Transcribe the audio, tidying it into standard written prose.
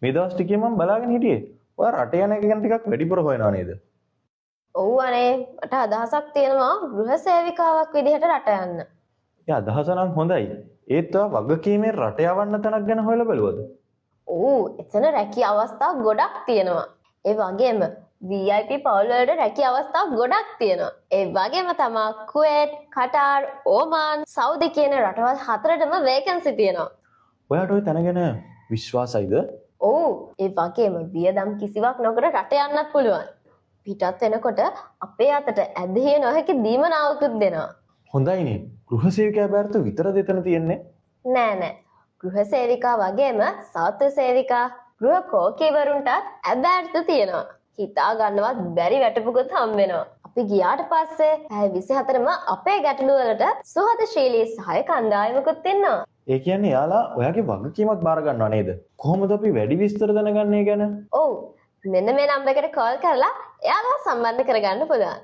මේ දවස් ටිකේ මම බලාගෙන හිටියේ. ඔයා රට යන එක ගැන ටිකක් වැඩිපුර හොයනවා නේද? ඔව් අනේ මට අදහසක් තියෙනවා ගෘහ සේවිකාවක් විදිහට රට යන්න. ඒ අදහස නම් හොඳයි. ඒත් ඔයා වගකීමෙන් රට යවන්න තැනක් ගැන හොයලා බලුවද? ඔව් එතන රැකිය අවස්ථා ගොඩක් තියෙනවා. ඒ වගේම VIP පවුල් වලට රැකිය අවස්ථා ගොඩක් තියෙනවා. ඒ වගේම තමයි කුවේට්, කටාර්, ඕමාන්, සෞදි කියන රටවල් හතරටම වේකන්සි තියෙනවා. ඔයාට ওই තැන ගැන විශ්වාසයිද? ඔව් ඒ වගේම වියදම් කිසිවක් නොකර රට යන්නත් පුළුවන්. පිටත් වෙනකොට අපේ අතට ඇදහිය නොහැකි දීමනාවකුත් දෙනවා. හොඳයිනේ. ගෘහ සේවිකයා බෑර්ථ විතරද එතන තියෙන්නේ? නෑ. ගෘහ සේවිකා වගේම සෞත්ව සේවිකා, ගෘහ කෝකීවරුන්ටත් ඇබෑර්ථ තියෙනවා. හිතා ගන්නවත් බැරි වැටපුකුත් හම් වෙනවා. අපි ගියාට පස්සේ පැය 24ම අපේ ගැටලු වලට සුහදශීලී සහාය කණ්ඩායමකුත් ඉන්නවා. ඒ කියන්නේ යාලා ඔයාගේ වගකීමක් බාර ගන්නවා නේද? කොහොමද අපි වැඩි විස්තර දැනගන්නේ ගැන? ඔව් මෙන්න මේ නම්බර් එකට කෝල් කරලා එයාලා සම්බන්ධ කරගන්න පුළුවන්.